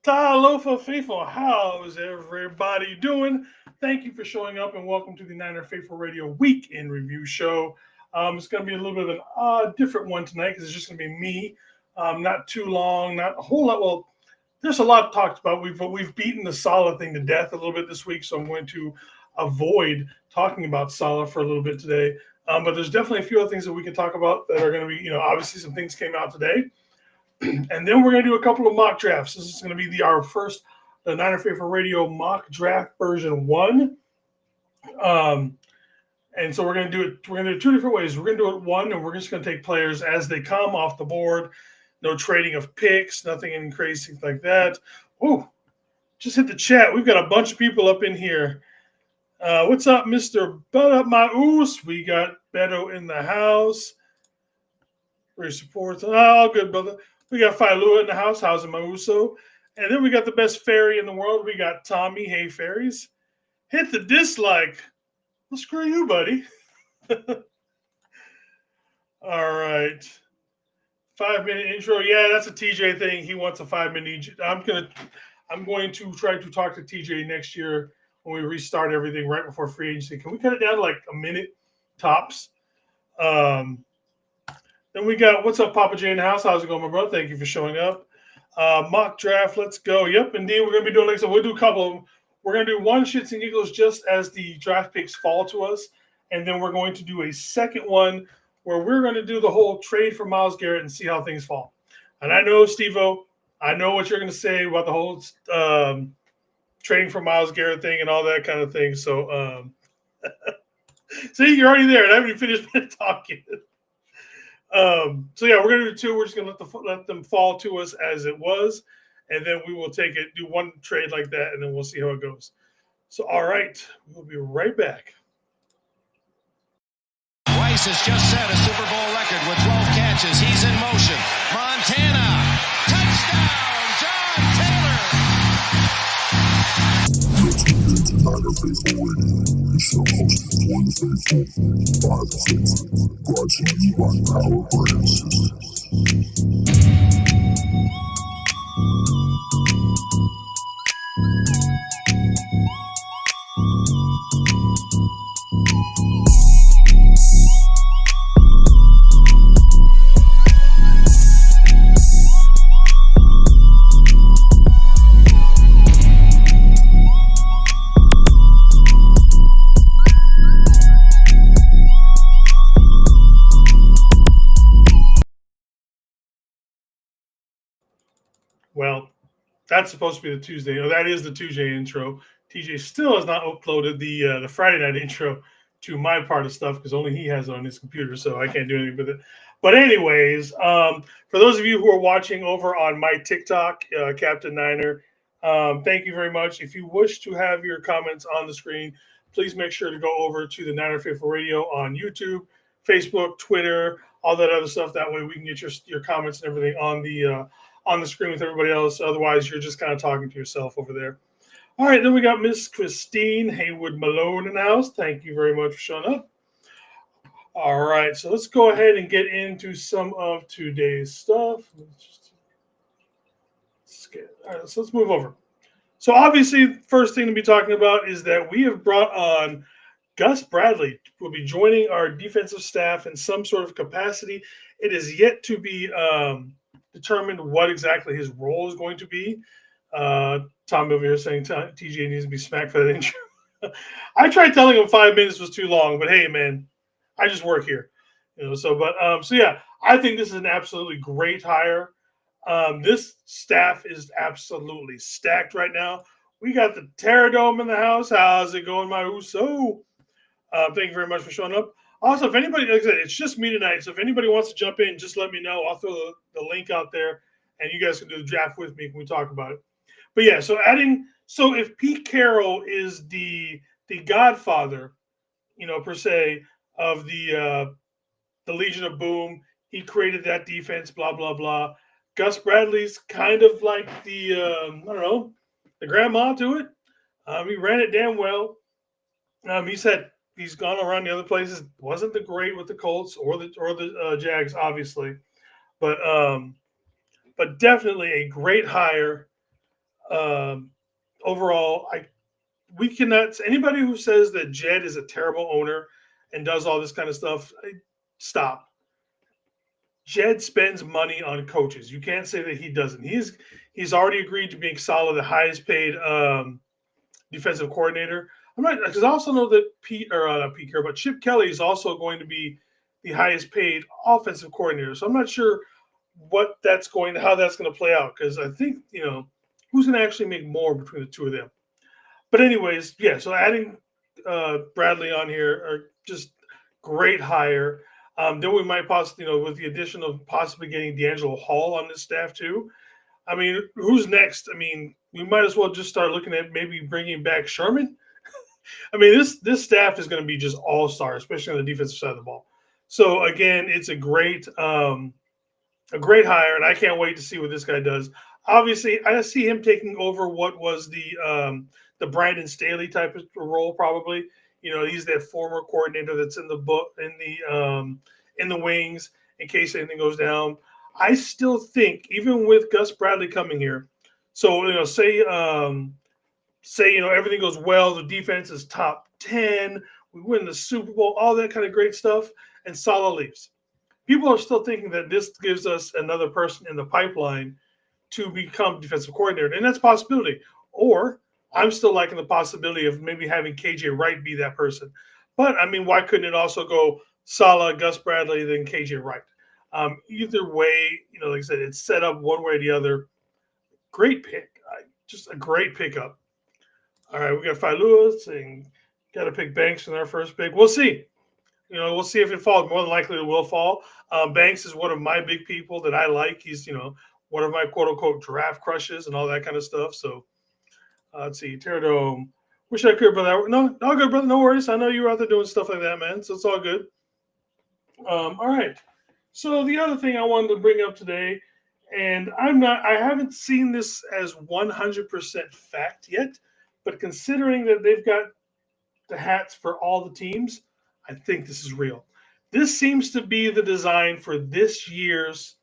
Talofa Faithful, how's everybody doing? Thank you for showing up and welcome to the Niner Faithful Radio Week in Review Show. It's going to be a little bit of an different one tonight because it's just going to be me. Not too long, not a whole lot. Well, there's a lot talked about. We've beaten the Salah thing to death a little bit this week, so I'm going to avoid talking about Salah for a little bit today. But there's definitely a few other things that we can talk about that are going to be, obviously some things came out today. And then we're going to do a couple of mock drafts. This is going to be our first the Niner Faithful Radio mock draft version 1. And so we're going to do it. We're going to do it two different ways. We're going to do it one, and we're just going to take players as they come off the board. No trading of picks, nothing in crazy like that. Oh, just hit the chat. We've got a bunch of people up in here. What's up, Mr. Butt Up My Oos? We got Beto in the house. For your support. Oh, good, brother. We got Failua in the house. How's it, Mauso? And then we got the best fairy in the world. We got Tommy. Hey, fairies. Hit the dislike. Well, screw you, buddy. All right. 5-minute intro. Yeah, that's a TJ thing. He wants a 5-minute. I'm going to try to talk to TJ next year when we restart everything right before free agency. Can we cut it down to like a minute tops? Then we got, what's up, Papa J in the house? How's it going, my brother? Thank you for showing up. Mock draft, let's go. Yep, indeed, we're going to be doing, like I said, we'll do a couple of them. We're going to do one shits and giggles just as the draft picks fall to us. And then we're going to do a second one where we're going to do the whole trade for Myles Garrett and see how things fall. And I know, Steve-O, I know what you're going to say about the whole trading for Myles Garrett thing and all that kind of thing. So, see, you're already there. And I haven't even finished talking. So yeah, we're gonna do two. We're just gonna let them fall to us as it was, and then we will take it, do one trade like that, and then we'll see how it goes. So all right, we'll be right back. Weiss has just set a Super Bowl record with 12 catches. He's in motion. Montana, touchdown, John Taylor. Niner Faithful Radio, the show hosted for the faithful, by the faithful, brought to you by Power Brands. Well, that's supposed to be the Tuesday. Oh, that is the Tuesday intro. TJ still has not uploaded the Friday night intro to my part of stuff because only he has it on his computer, so I can't do anything with it. But anyways, for those of you who are watching over on my TikTok, Captain Niner, thank you very much. If you wish to have your comments on the screen, please make sure to go over to the Niner Faithful Radio on YouTube, Facebook, Twitter, all that other stuff. That way we can get your comments and everything on the screen with everybody else. Otherwise, you're just kind of talking to yourself over there. All right, then we got Miss Christine Haywood Malone in the house. Thank you very much for showing up. All right, so let's go ahead and get into some of today's stuff. All right, so let's move over. So obviously, first thing to be talking about is that we have brought on Gus Bradley, who will be joining our defensive staff in some sort of capacity. It is yet to be determined what exactly his role is going to be. Tom over here saying TJ needs to be smacked for that intro. I tried telling him 5 minutes was too long, but hey, man, I just work here, So yeah, I think this is an absolutely great hire. This staff is absolutely stacked right now. We got the Terradome in the house. How's it going, my Uso? Thank you very much for showing up. Also, if anybody, like I said, it's just me tonight. So if anybody wants to jump in, just let me know. I'll throw the link out there, and you guys can do the draft with me when we talk about it. But yeah, so if Pete Carroll is the godfather, per se, of the Legion of Boom, he created that defense, blah, blah, blah. Gus Bradley's kind of like the grandma to it. He ran it damn well. He's gone around the other places. Wasn't the great with the Colts or the Jags, obviously, but definitely a great hire. Overall, we cannot, anybody who says that Jed is a terrible owner and does all this kind of stuff, stop. Jed spends money on coaches. You can't say that he doesn't. He's already agreed to being solid, the highest paid defensive coordinator. I'm not, because I also know that not Pete Carroll, but Chip Kelly is also going to be the highest paid offensive coordinator. So I'm not sure how that's going to play out, because I think who's going to actually make more between the two of them. But anyways, yeah. So adding Bradley on here are just great hire. Then we might possibly, with the addition of possibly getting D'Angelo Hall on this staff too. I mean, who's next? I mean, we might as well just start looking at maybe bringing back Sherman. I mean, this staff is going to be just all star, especially on the defensive side of the ball. So again, it's a great hire, and I can't wait to see what this guy does. Obviously, I see him taking over what was the Brandon Staley type of role, probably. He's that former coordinator that's in the book in the wings in case anything goes down. I still think, even with Gus Bradley coming here, so say everything goes well, the defense is top 10, we win the Super Bowl, all that kind of great stuff, and Salah leaves. People are still thinking that this gives us another person in the pipeline to become defensive coordinator, and that's a possibility. Or I'm still liking the possibility of maybe having KJ Wright be that person. But I mean, why couldn't it also go Salah, Gus Bradley, then KJ Wright? Either way, like I said, it's set up one way or the other. Great pick, just a great pickup. All right, we got Failua saying got to pick Banks in our first pick. We'll see. We'll see if it falls. More than likely, it will fall. Banks is one of my big people that I like. He's, one of my quote unquote draft crushes and all that kind of stuff. So let's see. Pterodome. Wish I could, brother. No, all good, brother. No worries. I know you were out there doing stuff like that, man. So it's all good. All right. So the other thing I wanted to bring up today, and I haven't seen this as 100% fact yet, but considering that they've got the hats for all the teams, I think this is real. This seems to be the design for this year's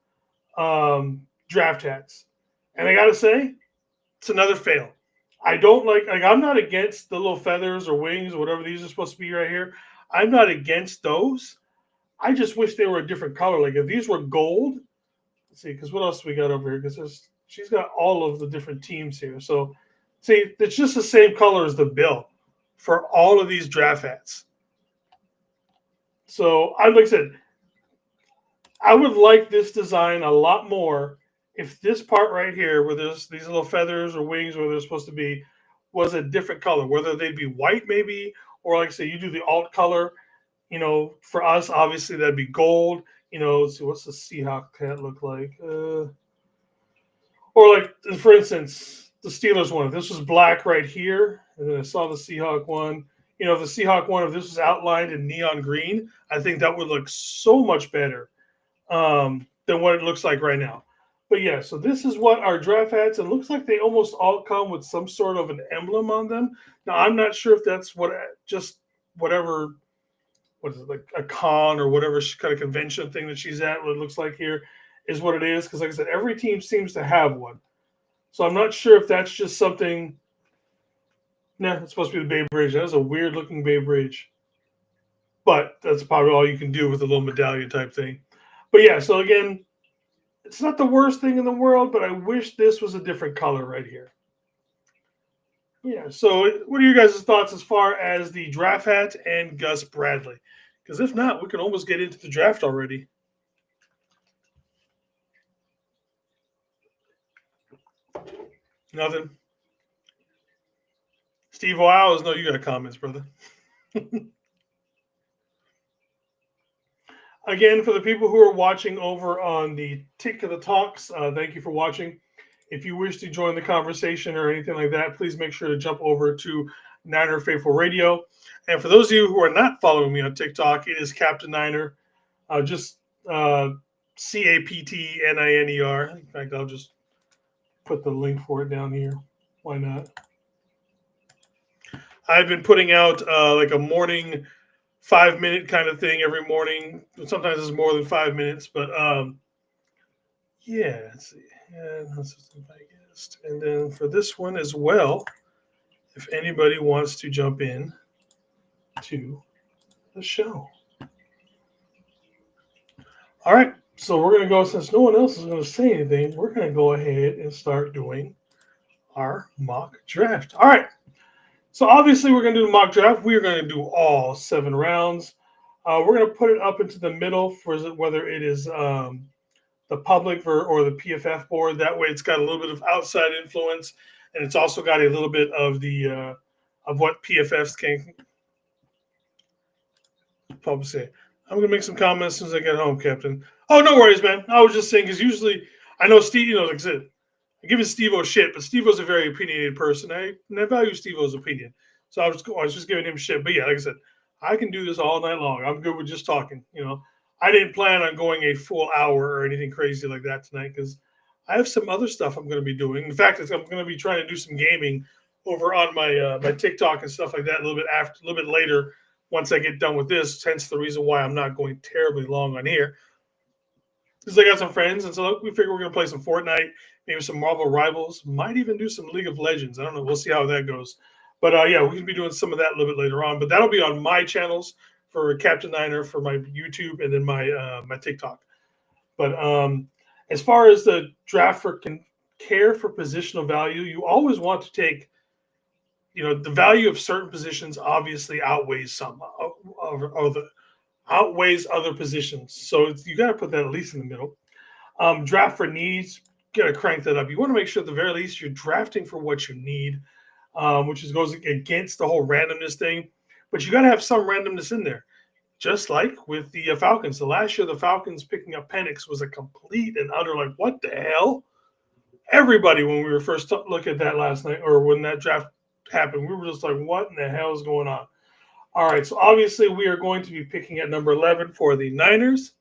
draft hats. And I got to say, it's another fail. I don't like I'm not against the little feathers or wings or whatever these are supposed to be right here. I'm not against those. I just wish they were a different color. Like if these were gold, let's see, because what else we got over here? Because she's got all of the different teams here. So see, it's just the same color as the bill for all of these draft hats. So like I said, I would like this design a lot more if this part right here, where there's these little feathers or wings where they're supposed to be, was a different color. Whether they'd be white maybe, or like I say, you do the alt color. For us, obviously that'd be gold. Let's see, what's the Seahawk hat look like? Or like, for instance, the Steelers one. If this was black right here, and then I saw the Seahawk one. If the Seahawk one, if this was outlined in neon green, I think that would look so much better than what it looks like right now. But yeah, so this is what our draft hats. It looks like they almost all come with some sort of an emblem on them. Now, I'm not sure if that's whatever, what is it, like a con or whatever kind of convention thing that she's at, what it looks like here is what it is. Because like I said, every team seems to have one. So I'm not sure if that's just something. Nah, it's supposed to be the Bay Bridge. That's a weird looking Bay Bridge. But that's probably all you can do with a little medallion type thing. But yeah, so again, it's not the worst thing in the world, but I wish this was a different color right here. Yeah, so what are your guys' thoughts as far as the draft hat and Gus Bradley? Because if not, we can almost get into the draft already. Nothing. Steve, I always know you got comments, brother. Again, for the people who are watching over on the Tick of the Talks, thank you for watching. If you wish to join the conversation or anything like that, please make sure to jump over to Niner Faithful Radio. And for those of you who are not following me on TikTok, it is Captain Niner. Just CAPTNINER. In fact, I'll just put the link for it down here. Why not? I've been putting out like a morning 5-minute kind of thing every morning. Sometimes it's more than 5 minutes, but Yeah, let's see. And let's just invite guest. And then for this one as well, if anybody wants to jump in to the show. All right. So we're going to go, since no one else is going to say anything, we're going to go ahead and start doing our mock draft. All right. So obviously we're going to do the mock draft. We are going to do all 7 rounds. We're going to put it up into the middle for whether it is the public or the PFF board. That way, it's got a little bit of outside influence, and it's also got a little bit of the of what PFFs can probably say. I'm gonna make some comments as soon as I get home, Captain. Oh, no worries, man. I was just saying because usually I know Steve. You know, like I said, I'm giving Steve-O shit, but Steve-O's a very opinionated person. I value Steve-O's opinion, so I was just giving him shit. But yeah, like I said, I can do this all night long. I'm good with just talking. You know, I didn't plan on going a full hour or anything crazy like that tonight because I have some other stuff I'm going to be doing. In fact, I'm going to be trying to do some gaming over on my TikTok and stuff like that a little bit later once I get done with this. Hence the reason why I'm not going terribly long on here. Because I got some friends, and so we figure we're going to play some Fortnite, maybe some Marvel Rivals, might even do some League of Legends. I don't know. We'll see how that goes. But yeah, we can be doing some of that a little bit later on. But that'll be on my channels for Captain Niner, for my YouTube, and then my TikTok. But as far as the draft for care for positional value, you always want to take, the value of certain positions obviously outweighs some of the outweighs other positions. So you got to put that at least in the middle. Draft for needs, got to crank that up. You want to make sure at the very least you're drafting for what you need, which goes against the whole randomness thing. But you got to have some randomness in there. Just like with the Falcons. So last year, the Falcons picking up Penix was a complete and utter, like, what the hell? Everybody, when we were first looking at that last night, or when that draft happened, we were just like, what in the hell is going on? All right, so obviously we are going to be picking at number 11 for the Niners.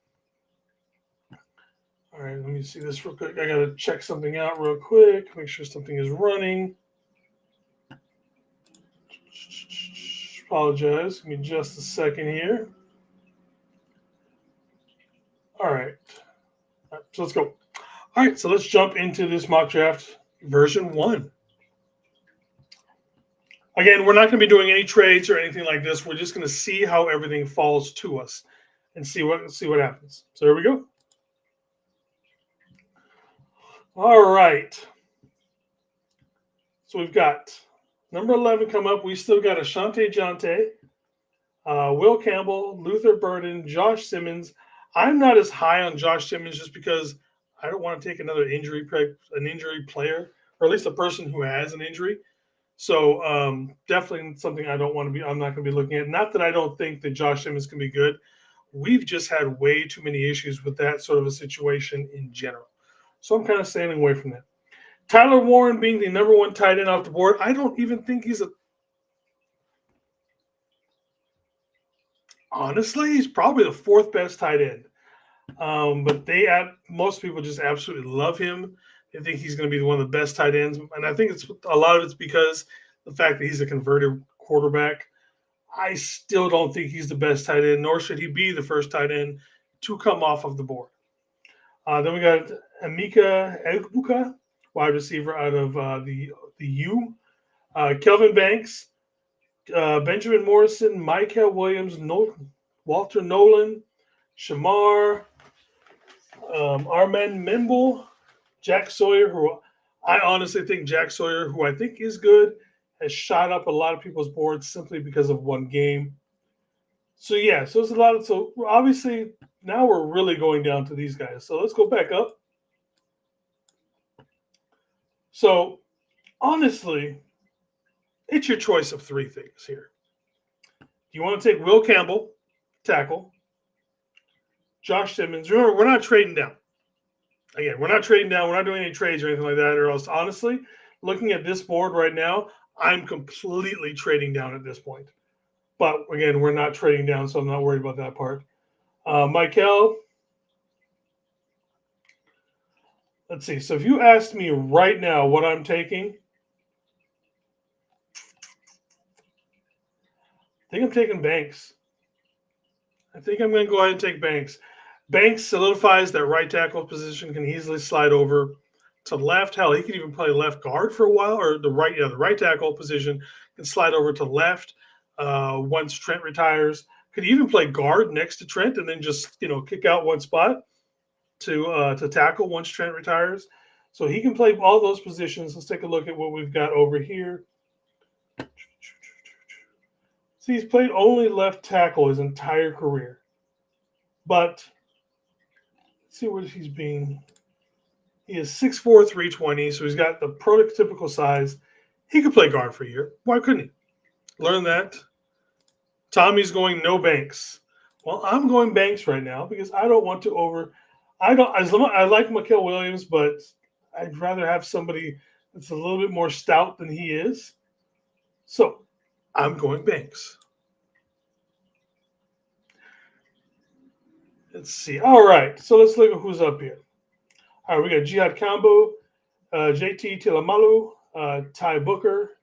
All right, let me see this real quick. I got to check something out real quick, make sure something is running. Apologize. Give me just a second here. All right. So let's go. All right, so let's jump into this mock draft version 1. Again, we're not going to be doing any trades or anything like this. We're just going to see how everything falls to us and see what happens. So here we go. All right. So we've got number 11 come up. We still got Ashante Jante, Will Campbell, Luther Burden, Josh Simmons. I'm not as high on Josh Simmons just because I don't want to take another injury player, or at least a person who has an injury. So definitely something I'm not going to be looking at. Not that I don't think that Josh Simmons can be good. We've just had way too many issues with that sort of a situation in general. So I'm kind of staying away from that. Tyler Warren being the number 1 tight end off the board. I don't even think honestly, he's probably the 4th best tight end. But most people just absolutely love him. They think he's going to be one of the best tight ends, and I think a lot of it's because the fact that he's a converted quarterback. I still don't think he's the best tight end, nor should he be the first tight end to come off of the board. Then we got Emeka Egbuka, wide receiver out of the U. Kelvin Banks, Benjamin Morrison, Michael Williams, Walter Nolan, Shamar, Armand Memble, Jack Sawyer, who I honestly think who I think is good, has shot up a lot of people's boards simply because of one game. So yeah, so it's a lot of, so obviously now we're really going down to these guys. So let's go back up. So honestly, it's your choice of 3 things here. You want to take Will Campbell, tackle, Josh Simmons. Remember, we're not trading down. Again, we're not trading down. We're not doing any trades or anything like that. Or else, honestly, looking at this board right now, I'm completely trading down at this point. But again, we're not trading down, so I'm not worried about that part. Michael, let's see. So if you asked me right now what I'm taking, I think I'm taking Banks. I think I'm going to go ahead and take Banks. Banks solidifies that right tackle position, can easily slide over to left. Hell, he could even play left guard for a while, or the right tackle position can slide over to left once Trent retires. Could even play guard next to Trent and then just kick out one spot to tackle once Trent retires. So he can play all those positions. Let's take a look at what we've got over here. See, he's played only left tackle his entire career. But let's see what he's been. He is 6'4", 320, so he's got the prototypical size. He could play guard for a year. Why couldn't he? Learn that. Tommy's going no Banks. Well, I'm going Banks right now because I don't want to over. I don't. I like Mikael Williams, but I'd rather have somebody that's a little bit more stout than he is. So I'm going Banks. Let's see. All right. So let's look at who's up here. All right. We got Jihad Kambo, JT Tilamalu, Ty Booker,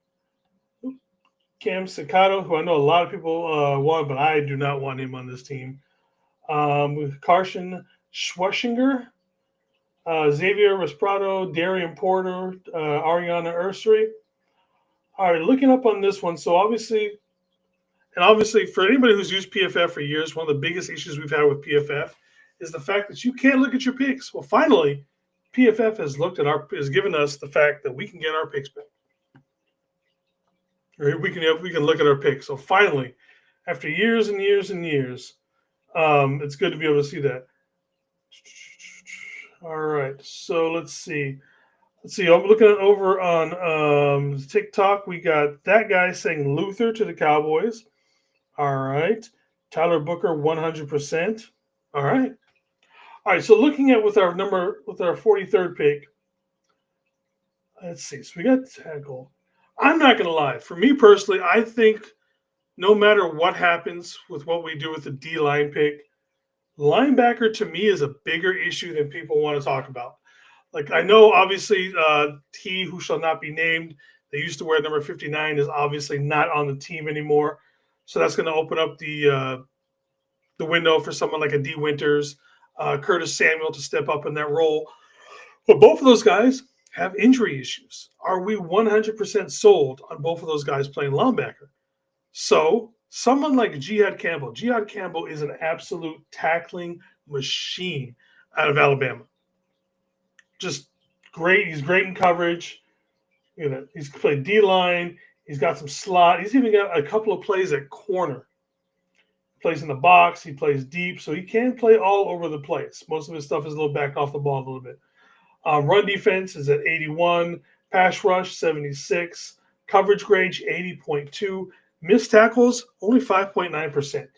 Cam Sakato, who I know a lot of people want, but I do not want him on this team. With Carson Schweschinger, Xavier Rasprado, Darian Porter, Ariana Ursary. All right, looking up on this one. So obviously for anybody who's used PFF for years, one of the biggest issues we've had with PFF is the fact that you can't look at your picks. Well, finally, PFF has given us the fact that we can get our picks back. Or we can look at our picks. So finally, after years and years and years, it's good to be able to see that. All right, so let's see. I'm looking over on TikTok. We got that guy saying Luther to the Cowboys. All right. Tyler Booker, 100%. All right. So looking at with our 43rd pick, let's see. So we got tackle. I'm not going to lie. For me personally, I think no matter what happens with what we do with the D-line pick, linebacker to me is a bigger issue than people want to talk about. Like, I know, obviously, he who shall not be named, they used to wear number 59, is obviously not on the team anymore. So that's going to open up the window for someone like a D. Winters, Curtis Samuel to step up in that role. But both of those guys have injury issues. Are we 100% sold on both of those guys playing linebacker? So someone like Jihad Campbell. Jihad Campbell is an absolute tackling machine out of Alabama. Just great. He's great in coverage. He's played D-line. He's got some slot. He's even got a couple of plays at corner. He plays in the box. He plays deep. So he can play all over the place. Most of his stuff is a little back off the ball a little bit. Run defense is at 81. Pass rush, 76. Coverage grade, 80.2. Missed tackles, only 5.9%.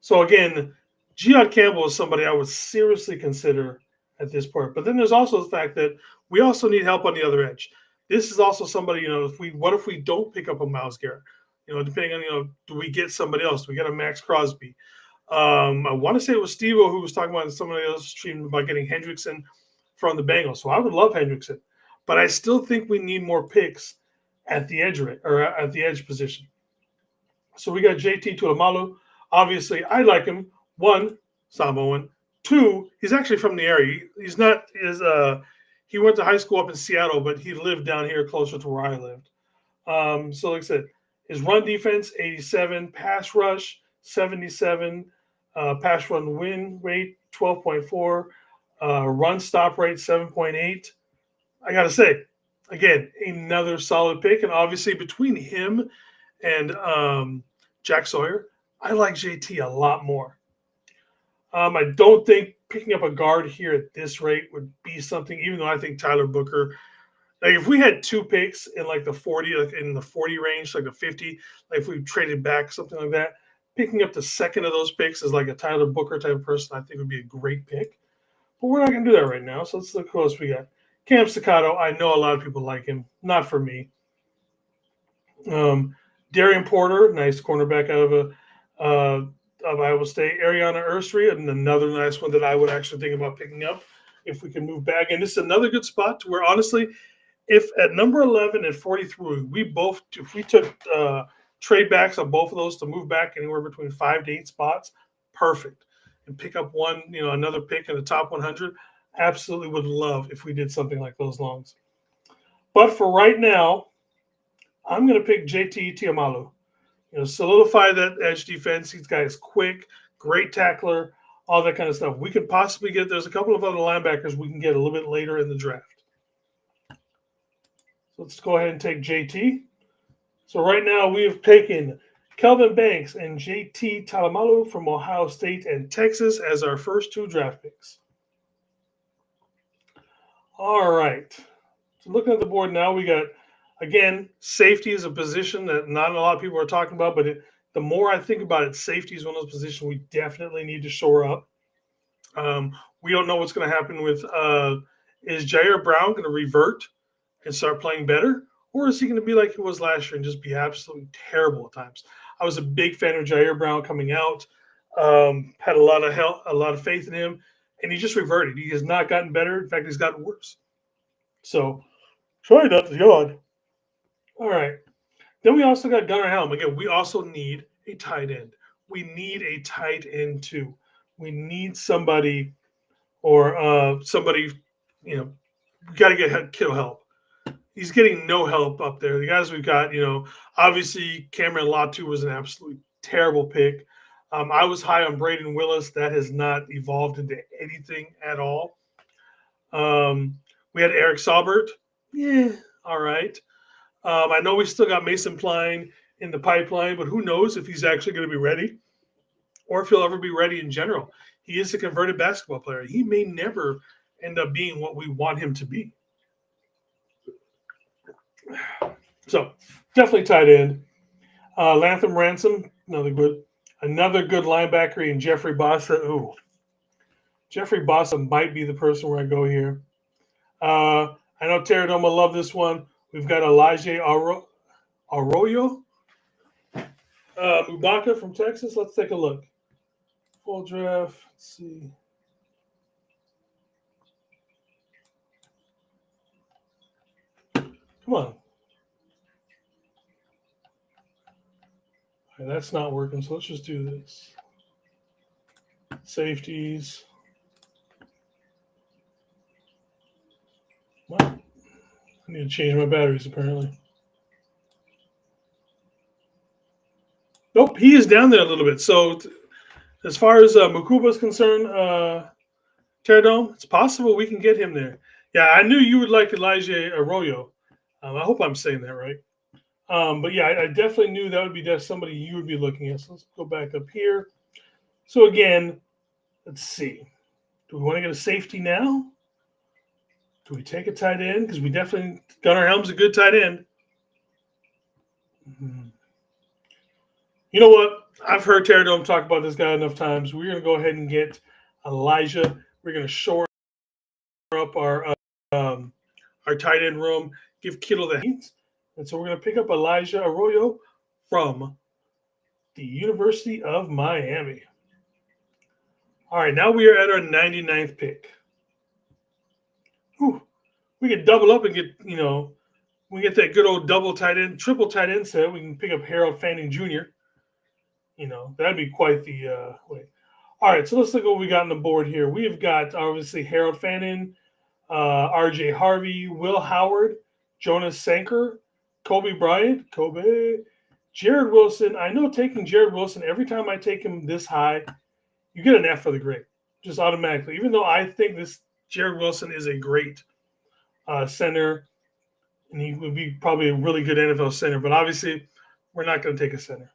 So again, Jihad Campbell is somebody I would seriously consider at this point. But then there's also the fact that we also need help on the other edge. This is also somebody, what if we don't pick up a Myles Garrett? Depending on, do we get somebody else? Do we get a Max Crosby? I want to say it was Steve-O who was talking about somebody else stream about getting Hendrickson from the Bengals. So I would love Hendrickson. But I still think we need more picks at the edge at the edge position. So we got JT Tuamalo. Obviously, I like him. 1, Samoan. 2, he's actually from the area. He's not he went to high school up in Seattle, but he lived down here closer to where I lived. So like I said, his run defense, 87. Pass rush, 77. Pass run win rate, 12.4. Run stop rate, 7.8. I got to say, again, another solid pick. And obviously between him and Jack Sawyer, I like JT a lot more. I don't think picking up a guard here at this rate would be something, even though I think Tyler Booker, like if we had 2 picks in like the 40, like in the 40 range, like the 50, like if we traded back, something like that, picking up the second of those picks is like a Tyler Booker type of person, I think would be a great pick. But we're not going to do that right now. So let's look who else we got. Cam Staccato, I know a lot of people like him. Not for me. Darian Porter, nice cornerback out of Iowa State. Ariana Ursary, and another nice one that I would actually think about picking up if we can move back. And this is another good spot to where, honestly, if at number 11 and 43, if we took trade backs on both of those to move back anywhere between 5 to 8 spots, perfect. and pick up another pick in the top 100. Absolutely would love if we did something like those longs. But for right now, I'm going to pick JT Tiamalu. Solidify that edge defense. These guys quick, great tackler, all that kind of stuff. We could possibly there's a couple of other linebackers we can get a little bit later in the draft. So let's go ahead and take JT. So right now we have taken Kelvin Banks and JT Talamalu from Ohio State and Texas as our first 2 draft picks. All right. So looking at the board now, we got, again, safety is a position that not a lot of people are talking about, but the more I think about it, safety is one of those positions we definitely need to shore up. We don't know what's going to happen with is Jair Brown going to revert and start playing better? Or is he going to be like he was last year and just be absolutely terrible at times? I was a big fan of Jair Brown coming out, had a lot of faith in him, and he just reverted. He has not gotten better. In fact, he's gotten worse. So, try not to yawn. All right. Then we also got Gunnar Helm. Again, we also need a tight end. We need a tight end too. We need somebody somebody, we got to get Kittle help. He's getting no help up there. The guys we've got, obviously Cameron Latu was an absolutely terrible pick. I was high on Braden Willis. That has not evolved into anything at all. We had Eric Saubert. Yeah, all right. I know we still got Mason Pline in the pipeline, but who knows if he's actually going to be ready or if he'll ever be ready in general. He is a converted basketball player. He may never end up being what we want him to be. So definitely tight end. Latham Ransom, another good linebacker in Jeffrey Bossa. Ooh, Jeffrey Bossa might be the person where I go here. I know Terradome will love this one. We've got Elijah Arroyo, Mubaka from Texas. Let's take a look. Full draft. Let's see. Come on. All right, that's not working, so let's just do this. Safeties. Well, I need to change my batteries, apparently. Nope, he is down there a little bit. So as far as Mukuba is concerned, Terradome, it's possible we can get him there. Yeah, I knew you would like Elijah Arroyo. I hope I'm saying that right. But yeah, I definitely knew that would be somebody you would be looking at. So let's go back up here. So again, let's see. Do we want to get a safety now? Do we take a tight end? Because we definitely, Gunnar Helm's a good tight end. Mm-hmm. You know what? I've heard Terradome talk about this guy enough times. We're going to go ahead and get Elijah. We're going to shore up our tight end room, give Kittle the heat. And so we're going to pick up Elijah Arroyo from the University of Miami. All right, now we are at our 99th pick. Whew. We can double up and get, we get that good old triple tight end set. We can pick up Harold Fanning Jr. That'd be quite the way. All right, so let's look at what we got on the board here. We have got, obviously, Harold Fanning, R.J. Harvey, Will Howard, Jonas Sanker, Kobe Bryant, Jared Wilson. I know taking Jared Wilson, every time I take him this high, you get an F for the grade, just automatically. Even though I think this Jared Wilson is a great center, and he would be probably a really good NFL center, but obviously we're not going to take a center.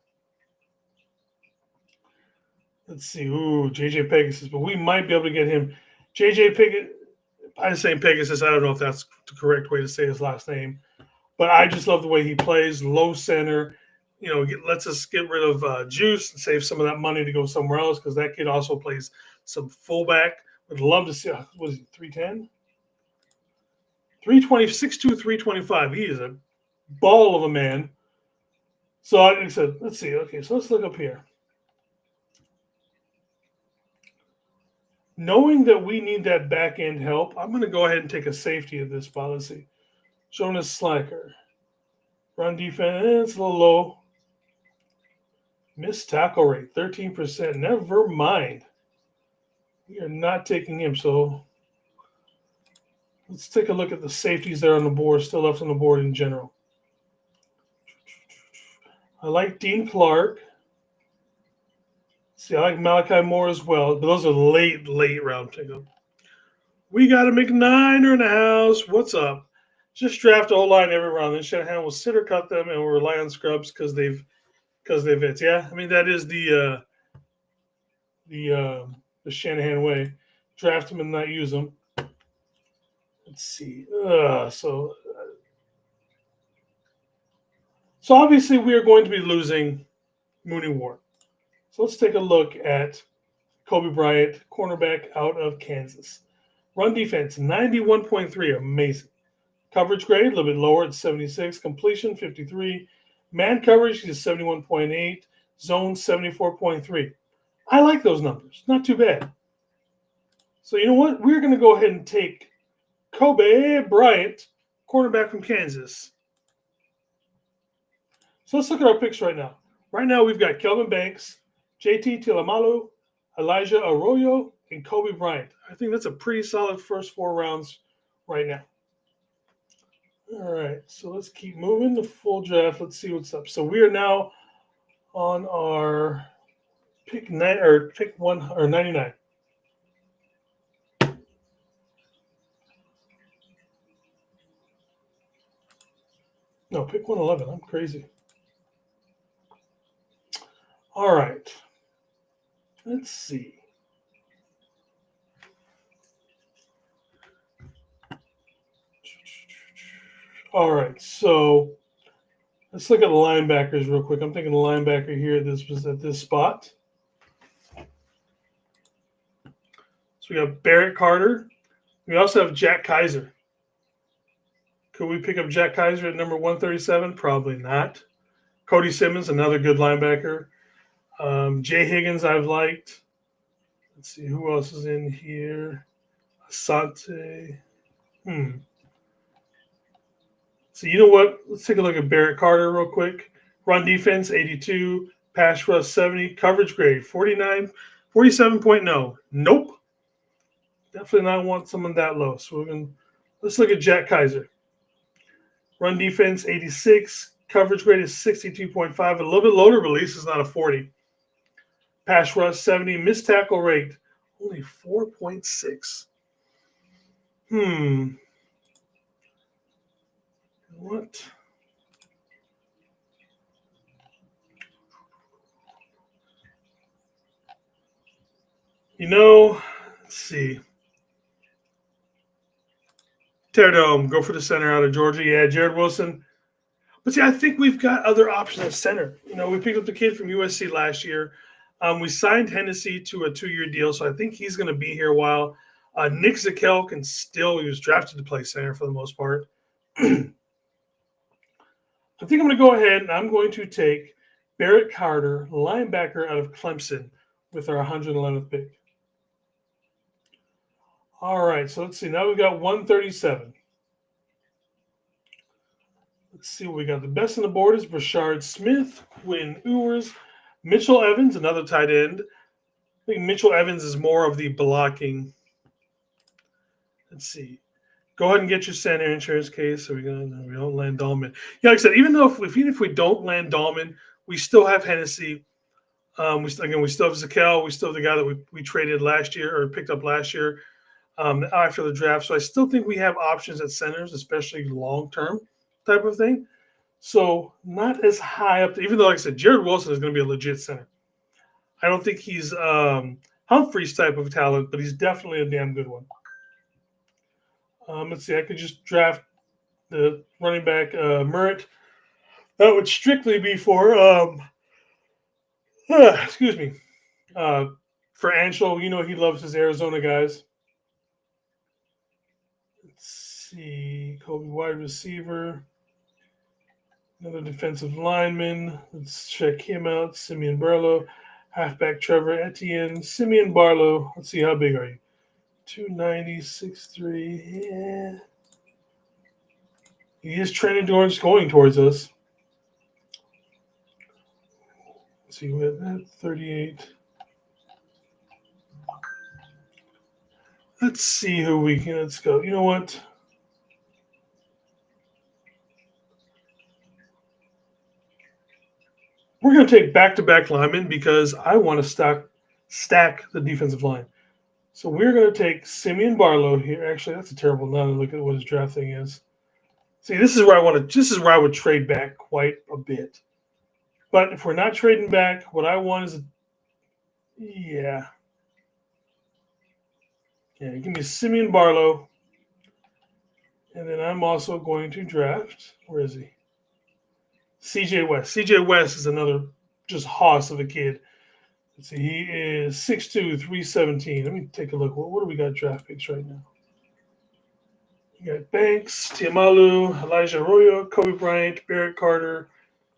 Let's see. Ooh, J.J. Pegasus, but we might be able to get him. J.J. Pegasus, I'm saying Pegasus. I don't know if that's the correct way to say his last name, but I just love the way he plays, low center. Lets us get rid of Juice and save some of that money to go somewhere else because that kid also plays some fullback. Would love to see, what is he, 310? 320, 6'2", 325. He is a ball of a man. So like I said, let's see. Okay, so let's look up here. Knowing that we need that back end help, I'm going to go ahead and take a safety at this spot. Let's see. Jonas Slacker. Run defense, a little low. Missed tackle rate, 13%. Never mind. We are not taking him. So let's take a look at the safeties there on the board, still left on the board in general. I like Dean Clark. See, I like Malachi Moore as well, but those are late round pickup. We got a McNiner in the house. What's up? Just draft a whole line every round. Then Shanahan will sit or cut them, and we'll rely on scrubs because they've hit. Yeah, I mean that is the Shanahan way. Draft them and not use them. Let's see. So obviously we are going to be losing Mooney Ward. So let's take a look at Kobe Bryant, cornerback out of Kansas. Run defense, 91.3, amazing. Coverage grade, a little bit lower at 76. Completion, 53. Man coverage is 71.8. Zone, 74.3. I like those numbers. Not too bad. So you know what? We're going to go ahead and take Kobe Bryant, cornerback from Kansas. So let's look at our picks right now. Right now we've got Kelvin Banks, JT Tilamalu, Elijah Arroyo, and Kobe Bryant. I think that's a pretty solid first 4 rounds right now. All right, so let's keep moving. The full draft. Let's see what's up. So we are now on our pick 1 or 99. No, pick 111. I'm crazy. All right. Let's see. All right, so let's look at the linebackers real quick. I'm thinking the linebacker here at this spot. So we got Barrett Carter. We also have Jack Kaiser. Could we pick up Jack Kaiser at number 137? Probably not. Cody Simmons, another good linebacker. Jay Higgins, I've liked. Let's see who else is in here. Asante. So you know what? Let's take a look at Barrett Carter real quick. Run defense, 82. Pass rush, 70. Coverage grade, 49. 47.0. Nope. Definitely not want someone that low. So let's look at Jack Kaiser. Run defense, 86. Coverage grade is 62.5. A little bit lower release is not a 40. Pass rush, 70. Missed tackle rate, only 4.6. What? Let's see. Teardome, go for the center out of Georgia. Yeah, Jared Wilson. But see, I think we've got other options at center. We picked up the kid from USC last year. We signed Hennessy to a 2-year deal, so I think he's going to be here a while. Nick Zakel he was drafted to play center for the most part. I think I'm going to go ahead and I'm going to take Barrett Carter, linebacker out of Clemson, with our 111th pick. All right, so let's see. Now we've got 137. Let's see what we got. The best on the board is Brashard Smith, Quinn Ewers, Mitchell Evans, another tight end. I think Mitchell Evans is more of the blocking. Let's see. Go ahead and get your center insurance case so we don't land Dahlman. Yeah, like I said, even if we don't land Dahlman, we still have Hennessy. We still have Zakel. We still have the guy that we traded last year or picked up last year after the draft. So I still think we have options at centers, especially long-term type of thing. So not as high up, even though, like I said, Jared Wilson is going to be a legit center. I don't think he's Humphrey's type of talent, but he's definitely a damn good one. Let's see. I could just draft the running back Merritt. That would strictly be for excuse me, for Anshel. He loves his Arizona guys. Let's see. Kobe wide receiver. Another defensive lineman. Let's check him out. Simeon Barlow. Halfback Trevor Etienne. Simeon Barlow. Let's see, how big are you? 290, 6'3". Yeah. He is trending going towards us. Let's see, we have that 38. Let's see who we can. Let's go. You know what? We're going to take back-to-back linemen because I want to stack the defensive line. So we're going to take Simeon Barlow here. Actually, that's a terrible. Now to look at what his draft thing is. See, this is where I want to. This is where I would trade back quite a bit. But if we're not trading back, what I want is, yeah, give me Simeon Barlow, and then I'm also going to draft. Where is he? CJ West. CJ West is another just hoss of a kid. Let's see, he is 6'2", 317. Let me take a look. What do we got draft picks right now? You got Banks, Tiamalu, Elijah Arroyo, Kobe Bryant, Barrett Carter,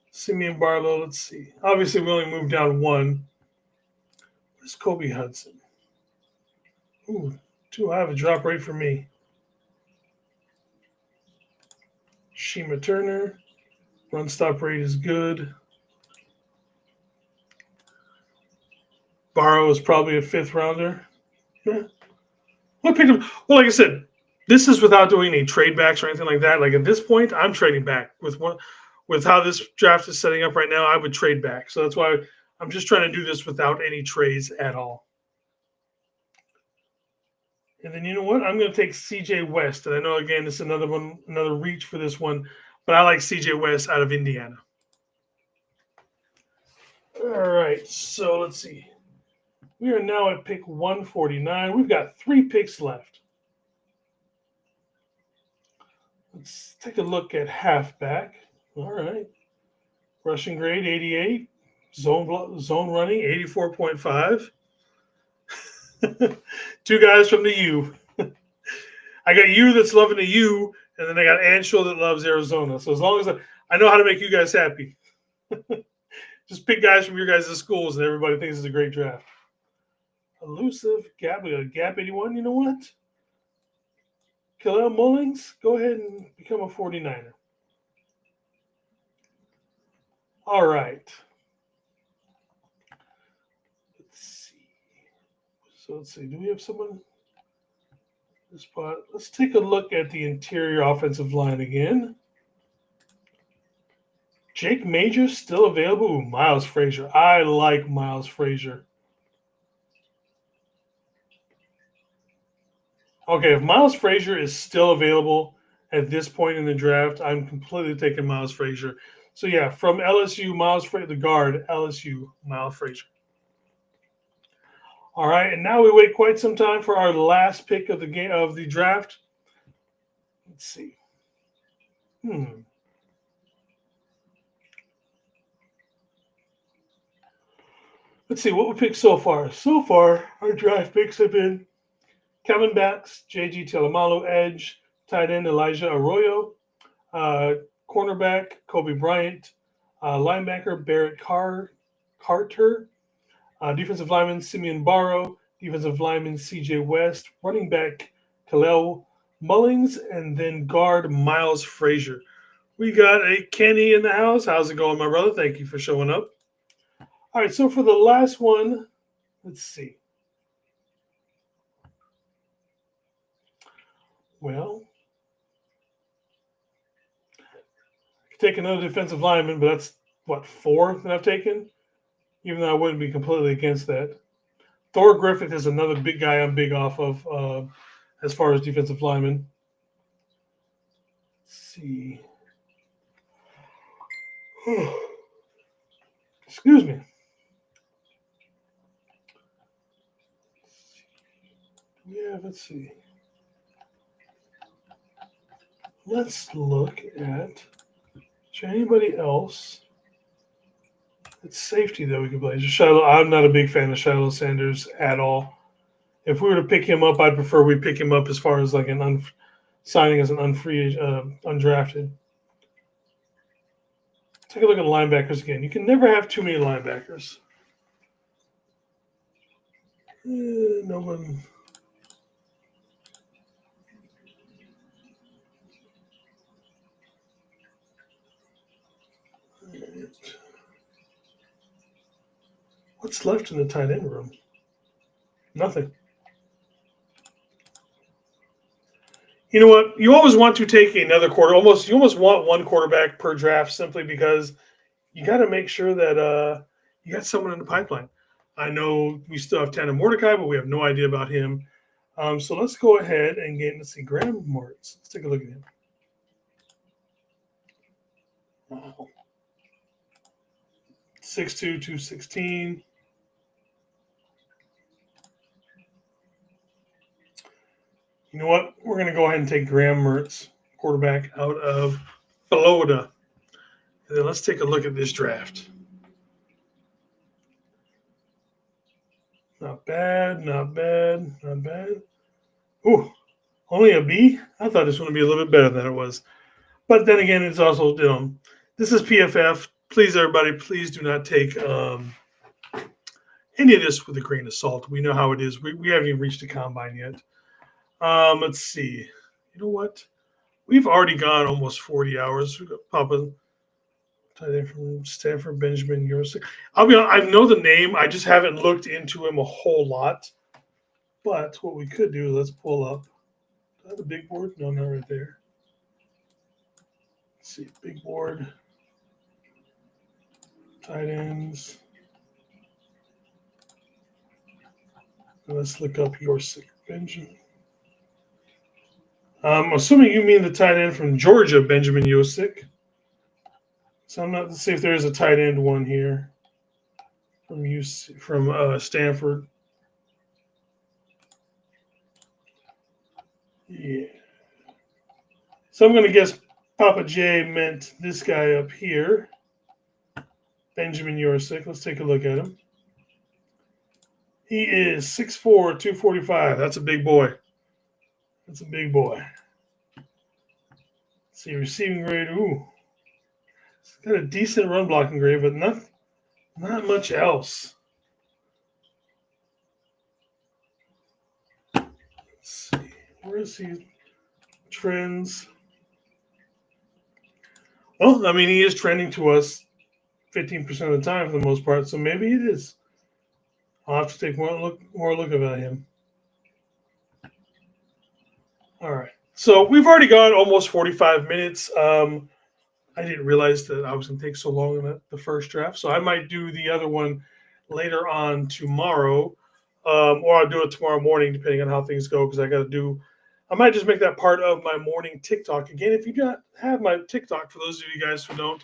Simeon Barlow. Let's see. Obviously, we only moved down one. Where's Kobe Hudson? Ooh, too high of a drop rate for me. Shima Turner. Run stop rate is good. Barrow is probably a fifth rounder. Yeah. Well, like I said, this is without doing any trade backs or anything like that. Like at this point, I'm trading back with how this draft is setting up right now. I would trade back, so that's why I'm just trying to do this without any trades at all. And then you know what? I'm going to take CJ West, and I know again this is another reach for this one, but I like CJ West out of Indiana. All right, so let's see. We are now at pick 149. We've got 3 picks left. Let's take a look at halfback. All right. Rushing grade 88. Zone running 84.5. 2 guys from the U. I got you that's loving the U, and then I got Anshul that loves Arizona. So as long as I know how to make you guys happy. Just pick guys from your guys' schools, and everybody thinks it's a great draft. Elusive Gap. We got a Gap 81. You know what? Kalel Mullings, go ahead and become a 49er. All right. Let's see. So let's see. Do we have someone? This spot. Let's take a look at the interior offensive line again. Jake Major still available. Ooh, Miles Frazier. I like Miles Frazier. Okay, if Miles Frazier is still available at this point in the draft, I'm completely taking Miles Frazier. So yeah, from LSU, Miles Frazier, the guard, LSU, Miles Frazier. All right, and now we wait quite some time for our last pick of the game of the draft. Let's see. Let's see what we picked so far. So far, our draft picks have been Kevin Bax, JG Telemalu, edge, tight end Elijah Arroyo, cornerback Kobe Bryant, linebacker Barrett Carter, defensive lineman Simeon Barrow, defensive lineman CJ West, running back Kalel Mullings, and then guard Miles Frazier. We got a Kenny in the house. How's it going, my brother? Thank you for showing up. All right, so for the last one, let's see. Well, I could take another defensive lineman, but that's, 4 that I've taken? Even though I wouldn't be completely against that. Thor Griffith is another big guy I'm big off of as far as defensive linemen. Let's see. Excuse me. Yeah, let's see. Let's look at, is there anybody else? It's safety that we can play. Shiloh, I'm not a big fan of Shiloh Sanders at all. If we were to pick him up, I'd prefer we pick him up as far as like signing as an undrafted. Take a look at the linebackers again. You can never have too many linebackers. No one. What's left in the tight end room? Nothing. You know what? You always want to take another quarter. You almost want one quarterback per draft, simply because you got to make sure that you got someone in the pipeline. I know we still have Tanner Mordecai, but we have no idea about him. So let's go ahead and let's see, Graham Moritz. Let's take a look at him. Wow. 6'2", 216. You know what? We're going to go ahead and take Graham Mertz, quarterback out of Florida. And then let's take a look at this draft. Not bad, not bad, not bad. Ooh, only a B? I thought this was going to be a little bit better than it was. But then again, it's also, this is PFF. Please, everybody, please do not take any of this with a grain of salt. We know how it is. We haven't even reached the combine yet. Let's see. You know what? We've already gone almost 40 hours. We've got Papa tight end from Stanford, Benjamin Yosik. I'll be honest, I know the name. I just haven't looked into him a whole lot. But what we could do, let's pull up. Do I have a big board? No, not right there. Let's see, big board. Tight ends. And let's look up Yosik, Benjamin. I'm assuming you mean the tight end from Georgia, Benjamin Yosik. So I'm not to see if there is a tight end one here from Stanford. Yeah. So I'm going to guess Papa J meant this guy up here, Benjamin Yosik. Let's take a look at him. He is 6'4", 245. That's a big boy. That's a big boy. Let's see, receiving grade. Ooh. He's got a decent run blocking grade, but not much else. Let's see. Where is he? Trends. Well, I mean, he is trending to us 15% of the time for the most part, so maybe it is. I'll have to take more look at him. All right. So we've already gone almost 45 minutes. I didn't realize that I was going to take so long in the first draft, so I might do the other one later on tomorrow, or I'll do it tomorrow morning, depending on how things go, because I might just make that part of my morning TikTok. Again, if you don't have my TikTok, for those of you guys who don't,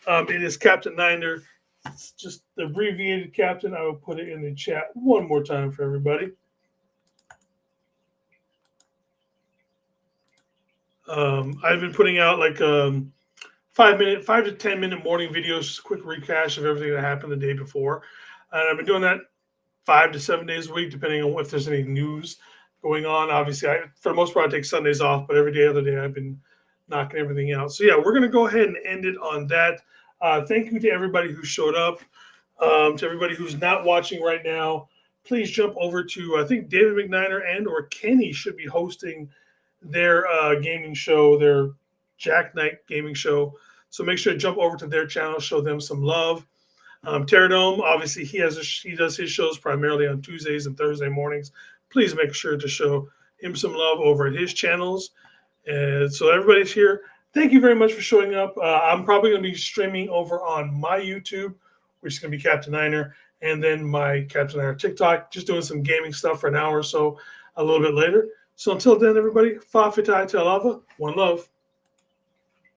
it is Captain Niner. It's just the abbreviated Captain. I will put it in the chat one more time for everybody. I've been putting out like 5 to 10 minute morning videos, just a quick recash of everything that happened the day before. And I've been doing that 5 to 7 days a week, depending on if there's any news going on. Obviously, for the most part, I take Sundays off, but every other day I've been knocking everything out. So yeah, we're going to go ahead and end it on that. Thank you to everybody who showed up. To everybody who's not watching right now, please jump over to, I think David McNiner and or Kenny should be hosting their gaming show, their Jack Knight gaming show. So make sure to jump over to their channel, show them some love. Terradome, obviously, he does his shows primarily on Tuesdays and Thursday mornings. Please make sure to show him some love over at his channels. And so everybody's here. Thank you very much for showing up. I'm probably going to be streaming over on my YouTube, which is going to be Captain Niner, and then my Captain Niner TikTok, just doing some gaming stuff for an hour or so a little bit later. So until then, everybody, fa fitai te lava, one love.